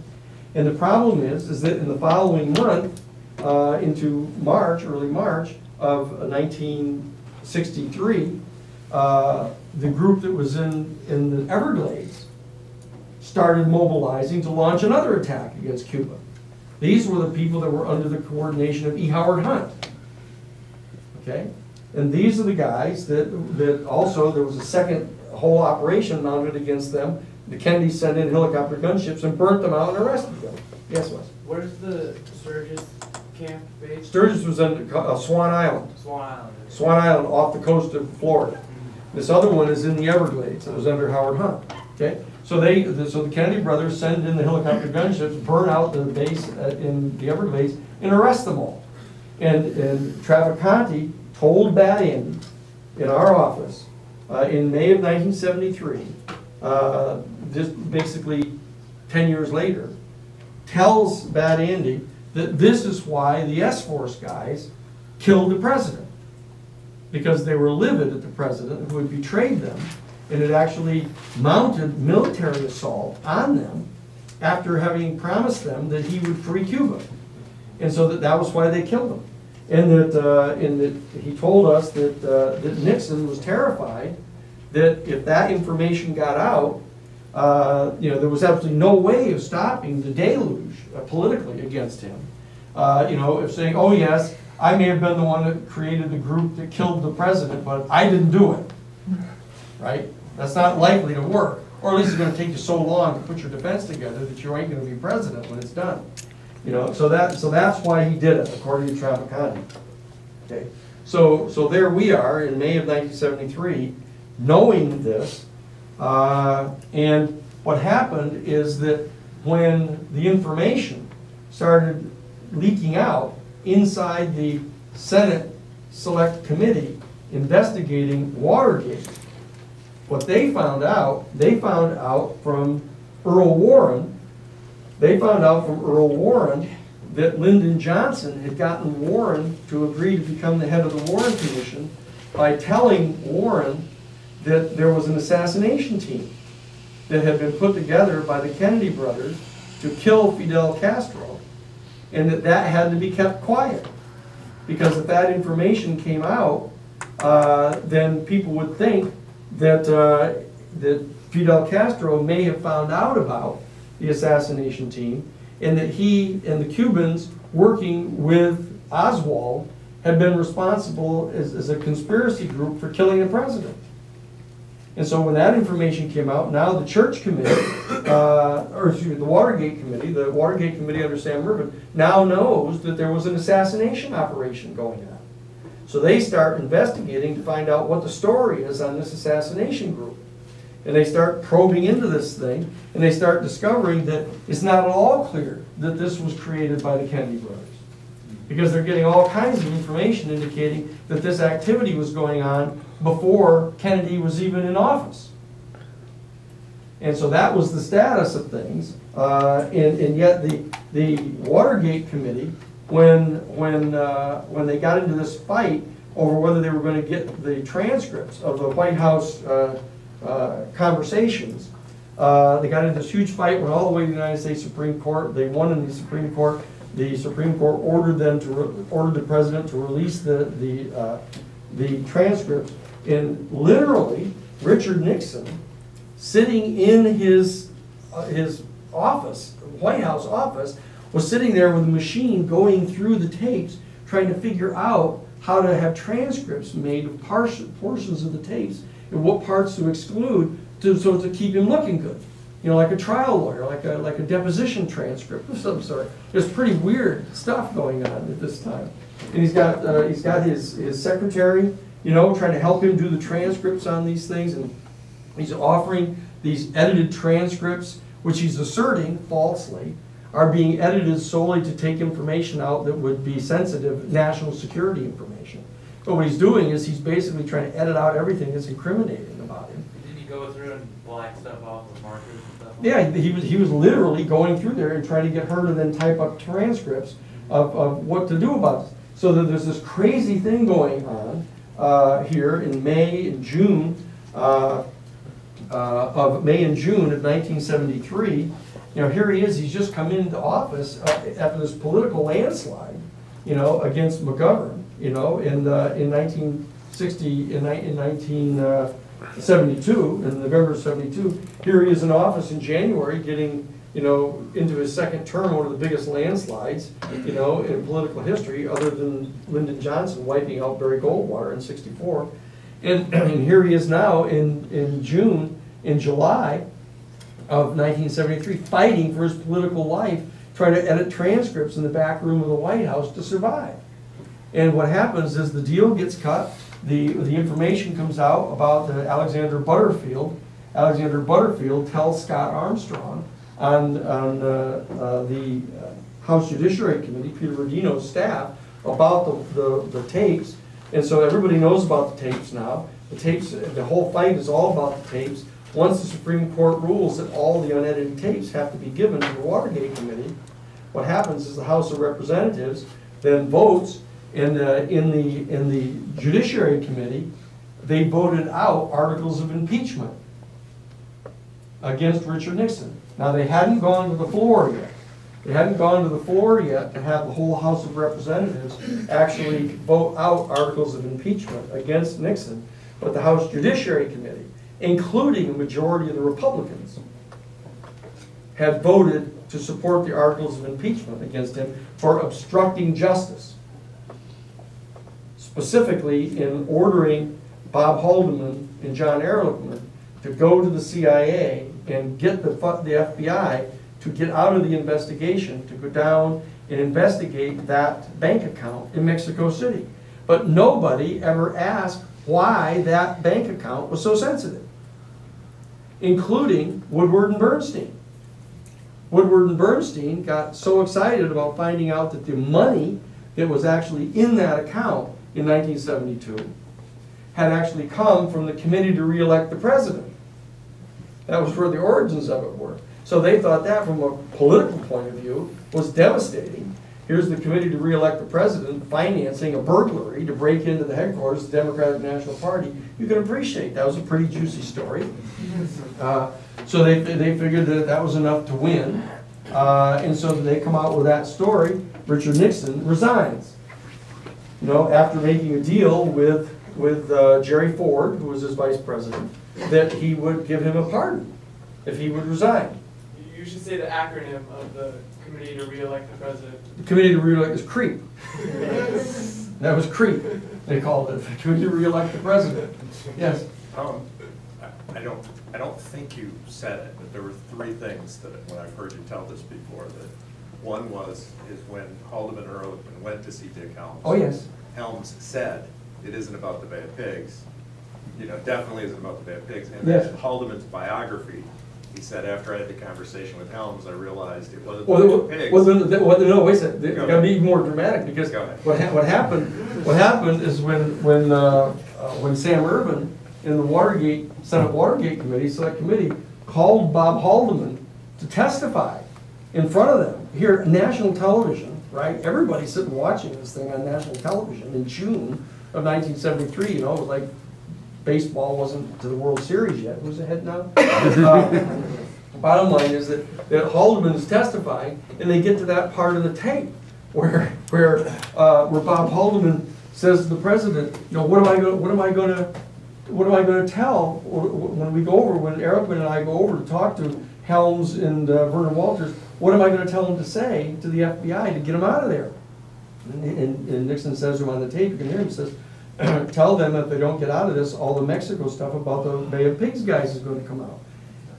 And the problem is that in the following month, into March, early March of 1963, the group that was in the Everglades started mobilizing to launch another attack against Cuba. These were the people that were under the coordination of E. Howard Hunt. Okay? And these are the guys that also, there was a second whole operation mounted against them. The Kennedys sent in helicopter gunships and burnt them out and arrested them. Yes, Wes?
Where's the Sturgis camp based?
Sturgis was in Swan Island.
Swan Island.
Swan Island off the coast of Florida. This other one is in the Everglades. It was under Howard Hunt. Okay, so the Kennedy brothers send in the helicopter gunships, burn out the base in the Everglades, and arrest them all. And Traficante told Bat Andy in our office in May of 1973, just basically 10 years later, tells Bat Andy that this is why the S-Force guys killed the president. Because they were livid at the president who had betrayed them and had actually mounted military assault on them after having promised them that he would free Cuba. And so that was why they killed him. And that he told us that Nixon was terrified that if that information got out, there was absolutely no way of stopping the deluge politically against him. Of saying, oh yes, I may have been the one that created the group that killed the president, but I didn't do it, right? That's not likely to work. Or at least it's going to take you so long to put your defense together that you ain't going to be president when it's done. So that's why he did it, according to Traficante. Okay, so there we are in May of 1973, knowing this, and what happened is that when the information started leaking out inside the Senate Select Committee investigating Watergate, what they found out from Earl Warren. They found out from Earl Warren that Lyndon Johnson had gotten Warren to agree to become the head of the Warren Commission by telling Warren that there was an assassination team that had been put together by the Kennedy brothers to kill Fidel Castro, and that had to be kept quiet. Because if that information came out, then people would think that, that Fidel Castro may have found out about the assassination team, and that he and the Cubans working with Oswald had been responsible as a conspiracy group for killing the president. And so when that information came out, now the Church Committee, the Watergate Committee under Sam Ervin, now knows that there was an assassination operation going on. So they start investigating to find out what the story is on this assassination group. And they start probing into this thing, and they start discovering that it's not at all clear that this was created by the Kennedy brothers. Because they're getting all kinds of information indicating that this activity was going on before Kennedy was even in office. And so that was the status of things. And yet the Watergate Committee, when they got into this fight over whether they were going to get the transcripts of the White House conversations, they got into this huge fight, went all the way to the United States Supreme Court. They won in the Supreme Court. The Supreme Court ordered the president to release the transcripts. And literally, Richard Nixon, sitting in his office, White House office, was sitting there with a machine going through the tapes, trying to figure out how to have transcripts made of portions of the tapes and what parts to exclude so to keep him looking good. Like a trial lawyer, like a deposition transcript of some sort. There's pretty weird stuff going on at this time. And he's got his secretary, trying to help him do the transcripts on these things, and he's offering these edited transcripts, which he's asserting falsely are being edited solely to take information out that would be sensitive national security information. But what he's doing is he's basically trying to edit out everything that's incriminating about him.
Did he go through and black stuff off with markers and stuff?
Yeah, he was literally going through there and trying to get her to then type up transcripts of what to do about this. So that there's this crazy thing going on here in May and June of 1973. Here he is. He's just come into office after this political landslide, against McGovern. In 1960, in 1972, in November of '72, here he is in office in January, getting into his second term, one of the biggest landslides, in political history, other than Lyndon Johnson wiping out Barry Goldwater in '64. And here he is now in July of 1973, fighting for his political life, trying to edit transcripts in the back room of the White House to survive. And what happens is the deal gets cut, the information comes out about the Alexander Butterfield. Alexander Butterfield tells Scott Armstrong on the House Judiciary Committee, Peter Rodino's staff, about the tapes. And so everybody knows about the tapes now. The tapes, the whole fight is all about the tapes. Once the Supreme Court rules that all the unedited tapes have to be given to the Watergate Committee, what happens is the House of Representatives then votes in the Judiciary Committee. They voted out articles of impeachment against Richard Nixon. Now, they hadn't gone to the floor yet. They hadn't gone to the floor yet to have the whole House of Representatives actually vote out articles of impeachment against Nixon. But the House Judiciary Committee, including a majority of the Republicans, had voted to support the articles of impeachment against him for obstructing justice. Specifically in ordering Bob Haldeman and John Ehrlichman to go to the CIA and get the FBI to get out of the investigation, to go down and investigate that bank account in Mexico City. But nobody ever asked why that bank account was so sensitive, including Woodward and Bernstein. Woodward and Bernstein got so excited about finding out that the money that was actually in that account in 1972 had actually come from the Committee to Re-elect the President. That was where the origins of it were. So they thought that, from a political point of view, was devastating. Here's the Committee to Re-elect the President financing a burglary to break into the headquarters of the Democratic National Party. You can appreciate that was a pretty juicy story. So they figured that that was enough to win. And so they come out with that story. Richard Nixon resigns. You know, after making a deal with Jerry Ford, who was his vice president, that he would give him a pardon if he would resign.
You should say the acronym of the Committee to Re-elect the President.
The Committee to Re-elect is CREEP. That was CREEP, they called it, the Committee to Re-elect the President. Yes?
I don't think you said it, but there were three things that, when I've heard you tell this before, that one is when Haldeman and Ehrlichman went to see Dick Helms.
Oh, yes.
Helms said, it isn't about the Bay of Pigs. You know, definitely isn't about the Bay of Pigs. And
yes.
then Haldeman's biography, he said, after I had the conversation with Helms, I realized it wasn't
the
Bay of Pigs.
No, wait a second. It got to be more dramatic, because what happened is when Sam Ervin in the Senate Watergate Committee, Select Committee, called Bob Haldeman to testify in front of them here, national television, right? Everybody's sitting watching this thing on national television in June of 1973. You know, it was like baseball wasn't to the World Series yet. Who's ahead now? Bottom line is that Haldeman is testifying, and they get to that part of the tape where Bob Haldeman says to the president, you know, what am I going to tell when we go over, when Ehrlichman and I go over to talk to Helms and Vernon Walters? What am I going to tell them to say to the FBI to get them out of there? And Nixon says to him on the tape, you can hear him, says, tell them if they don't get out of this, all the Mexico stuff about the Bay of Pigs guys is going to come out.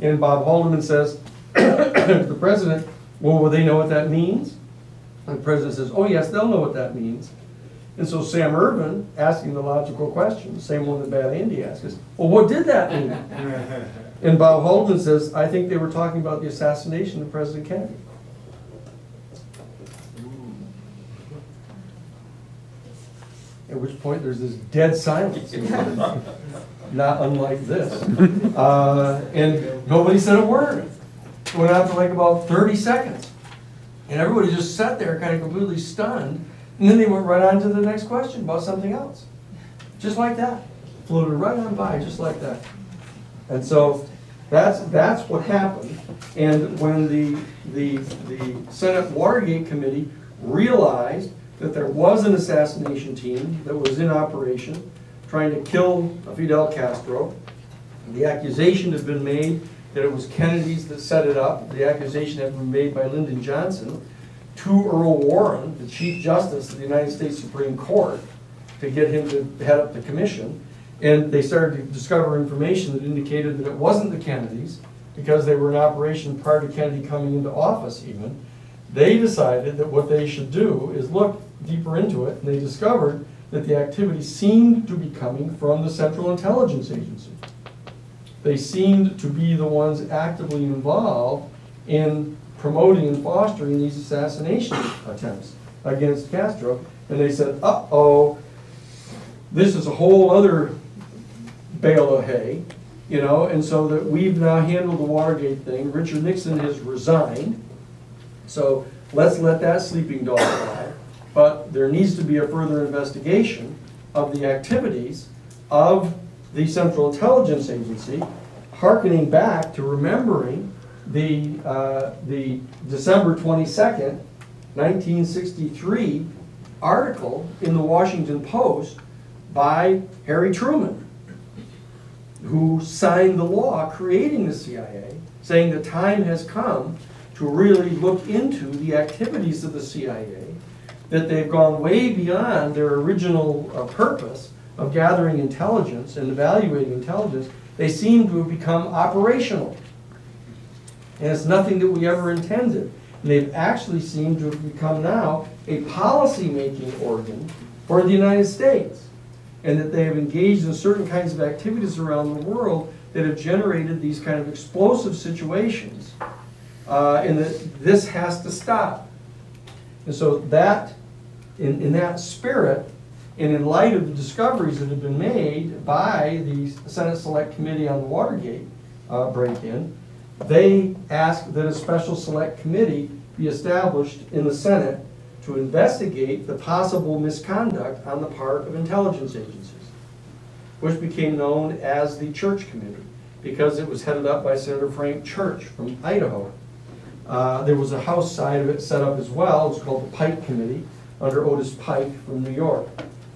And Bob Haldeman says to the president, well, will they know what that means? And the president says, oh yes, they'll know what that means. And so Sam Ervin, asking the logical question, the same one that Bad Andy asked, is, well, what did that mean? And Bob Haldeman says, I think they were talking about the assassination of President Kennedy. At which point there's this dead silence, not unlike this. And nobody said a word. It went on for like about 30 seconds. And everybody just sat there kind of completely stunned. And then they went right on to the next question about something else. Just like that. Floated right on by, just like that. And so that's what happened. And when the Senate Watergate Committee realized that there was an assassination team that was in operation trying to kill Fidel Castro, the accusation had been made that it was Kennedy's that set it up. The accusation had been made by Lyndon Johnson to Earl Warren, the Chief Justice of the United States Supreme Court, to get him to head up the commission. And they started to discover information that indicated that it wasn't the Kennedys, because they were in operation prior to Kennedy coming into office even. They decided that what they should do is look deeper into it, and they discovered that the activity seemed to be coming from the Central Intelligence Agency. They seemed to be the ones actively involved in promoting and fostering these assassination attempts against Castro. And they said, uh-oh, this is a whole other bale of hay, you know, and so that we've now handled the Watergate thing. Richard Nixon has resigned, so let's let that sleeping dog lie. But there needs to be a further investigation of the activities of the Central Intelligence Agency, hearkening back to remembering the December 22nd, 1963 article in the Washington Post by Harry Truman, who signed the law creating the CIA, saying the time has come to really look into the activities of the CIA, that they've gone way beyond their original purpose of gathering intelligence and evaluating intelligence. They seem to have become operational. And it's nothing that we ever intended. And they've actually seemed to have become now a policy-making organ for the United States. And that they have engaged in certain kinds of activities around the world that have generated these kind of explosive situations. And that this has to stop. And so that, in that spirit, and in light of the discoveries that have been made by the Senate Select Committee on the Watergate break-in, they asked that a special select committee be established in the Senate to investigate the possible misconduct on the part of intelligence agencies, which became known as the Church Committee, because it was headed up by Senator Frank Church from Idaho. There was a House side of it set up as well. It was called the Pike Committee, under Otis Pike from New York.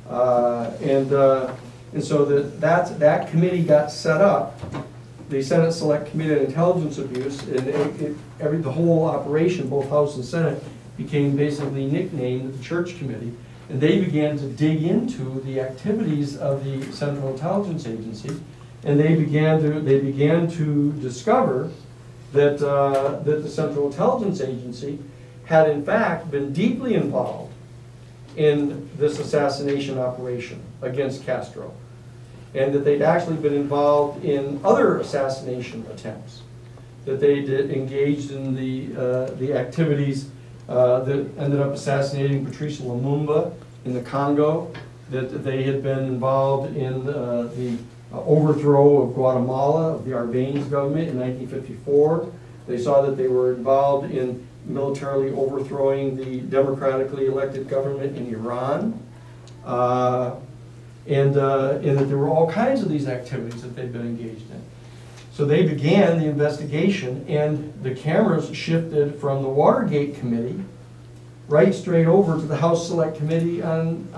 And so that committee got set up, the Senate Select Committee on Intelligence Abuse, and the whole operation, both House and Senate, became basically nicknamed the Church Committee. And they began to dig into the activities of the Central Intelligence Agency, and they began to discover that, that the Central Intelligence Agency had in fact been deeply involved in this assassination operation against Castro, and that they'd actually been involved in other assassination attempts, that they'd engaged in the activities that ended up assassinating Patrice Lumumba in the Congo, that they had been involved in the overthrow of Guatemala, of the Arbenz government in 1954. They saw that they were involved in militarily overthrowing the democratically elected government in Iran, and that there were all kinds of these activities that they'd been engaged in. So they began the investigation, and the cameras shifted from the Watergate Committee right straight over to the House Select Committee on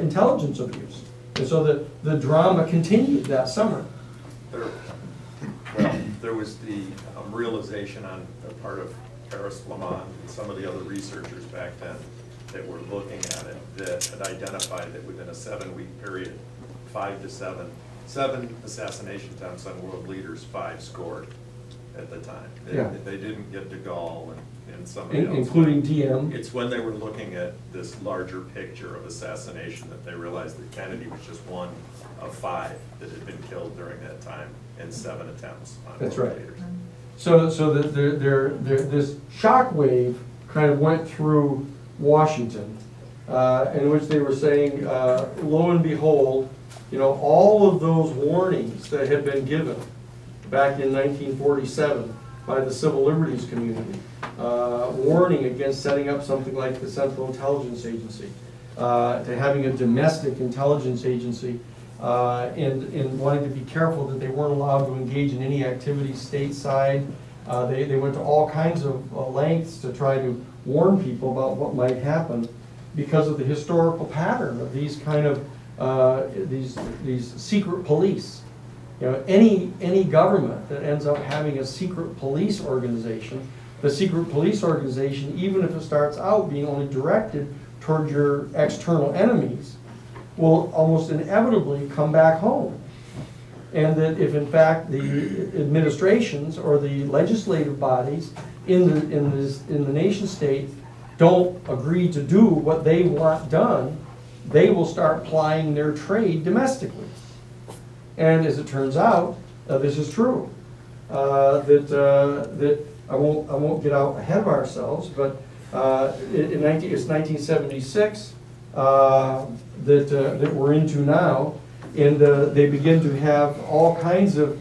Intelligence Abuse. And so the drama continued that summer.
There was the realization on the part of Paris Lamont and some of the other researchers back then that were looking at it that had identified that within a 7-week period, 7 assassination attempts on world leaders, 5 scored at the time. They didn't get de Gaulle and somebody else.
Including DM.
It's when they were looking at this larger picture of assassination that they realized that Kennedy was just one of 5 that had been killed during that time in 7 attempts on
That's
world
right.
leaders.
So this shockwave kind of went through Washington, in which they were saying, lo and behold, you know, all of those warnings that had been given back in 1947 by the civil liberties community, warning against setting up something like the Central Intelligence Agency, to having a domestic intelligence agency, and wanting to be careful that they weren't allowed to engage in any activities stateside. They went to all kinds of lengths to try to warn people about what might happen because of the historical pattern of these kind of these secret police. You know, any government that ends up having a secret police organization, the secret police organization, even if it starts out being only directed toward your external enemies, will almost inevitably come back home and that if in fact the administrations or the legislative bodies in the nation state don't agree to do what they want done, they will start plying their trade domestically. And as it turns out, this is true. That I won't get out ahead of ourselves, but it's 1976 that we're into now, and they begin to have all kinds of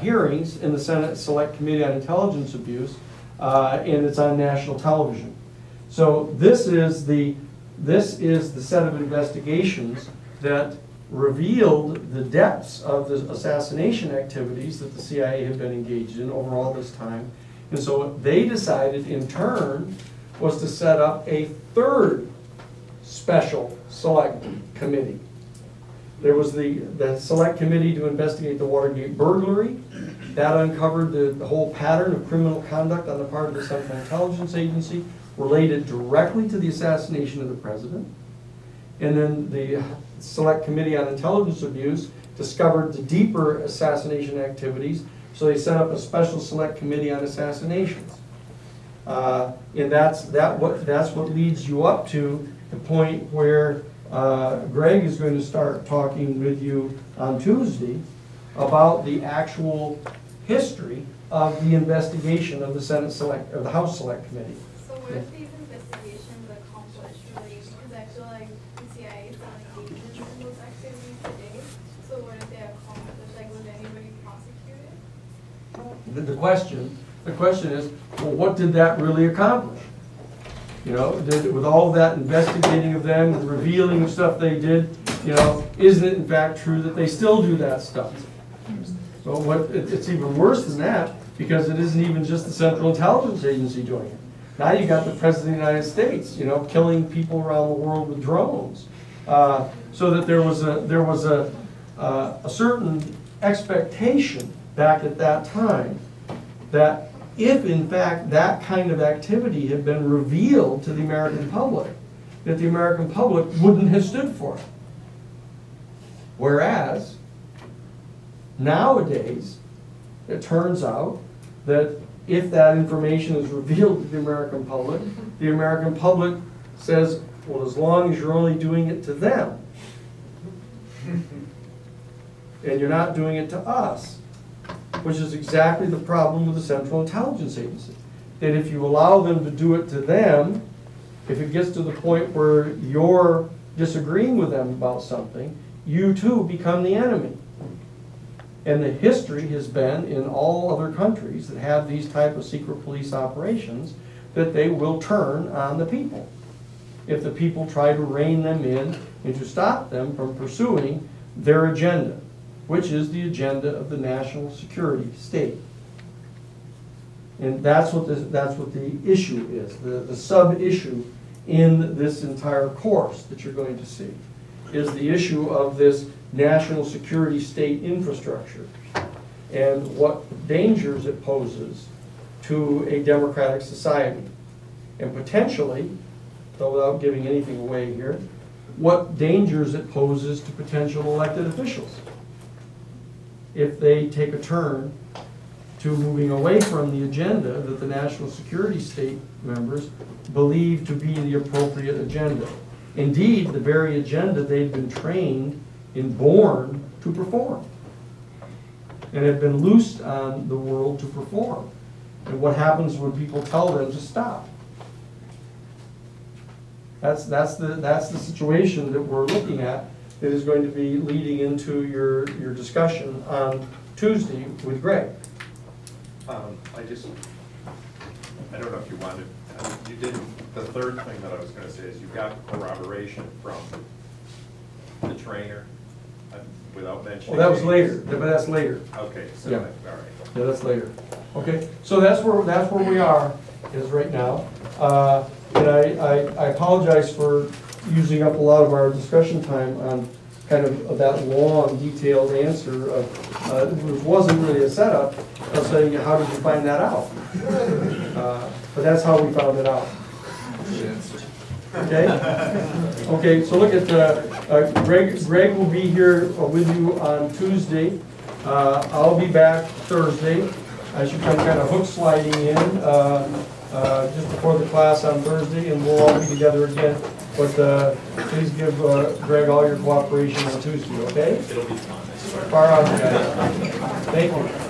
hearings in the Senate Select Committee on Intelligence Abuse, and it's on national television. So this is the set of investigations that revealed the depths of the assassination activities that the CIA had been engaged in over all this time. And so what they decided in turn was to set up a third special select committee. There was the select committee to investigate the Watergate burglary. That uncovered the whole pattern of criminal conduct on the part of the Central Intelligence Agency related directly to the assassination of the president. And then the Select Committee on Intelligence Abuse discovered the deeper assassination activities, so they set up a special Select Committee on Assassinations. And that's what leads you up to the point where Greg is going to start talking with you on Tuesday about the actual history of the investigation of the Senate Select, or the House Select Committee.
So what if these investigations accomplished, really? Because I feel like the CIA is not engaged in those activities today. So what if they accomplished? Like, was anybody prosecuted?
The question is, well, what did that really accomplish? You know, with all that investigating of them and revealing of stuff they did, you know, isn't it in fact true that they still do that stuff? So it's even worse than that, because it isn't even just the Central Intelligence Agency doing it. Now you got the President of the United States, you know, killing people around the world with drones. So that there was a certain expectation back at that time that if in fact that kind of activity had been revealed to the American public, that the American public wouldn't have stood for it. Whereas nowadays it turns out that if that information is revealed to the American public says, well, as long as you're only doing it to them and you're not doing it to us, which is exactly the problem with the Central Intelligence Agency. That if you allow them to do it to them, if it gets to the point where you're disagreeing with them about something, you too become the enemy. And the history has been in all other countries that have these type of secret police operations that they will turn on the people if the people try to rein them in and to stop them from pursuing their agenda, which is the agenda of the national security state. And that's what the issue is, the sub-issue in this entire course that you're going to see, is the issue of this national security state infrastructure and what dangers it poses to a democratic society. And potentially, though without giving anything away here, what dangers it poses to potential elected officials if they take a turn to moving away from the agenda that the national security state members believe to be the appropriate agenda. Indeed, the very agenda they've been trained and born to perform, and have been loosed on the world to perform. And what happens when people tell them to stop? That's the situation that we're looking at that is going to be leading into your discussion on Tuesday with Greg.
I don't know if you wanted, you didn't, the third thing that I was going to say is you got corroboration from the trainer without mentioning.
Well, that was later, but that's later.
Okay, so,
Yeah.
all right.
Yeah, that's later. Okay, so that's where we are, is right now. And I apologize for using up a lot of our discussion time on kind of that long, detailed answer of, it wasn't really a setup of saying, how did you find that out? But that's how we found it out. Okay? Okay, so look at, Greg will be here with you on Tuesday I'll be back Thursday. I should come kind of hook sliding in just before the class on Thursday, and we'll all be together again. But please give Greg all your cooperation on Tuesday, okay?
It'll be fun.
Far out, guys. Thank you.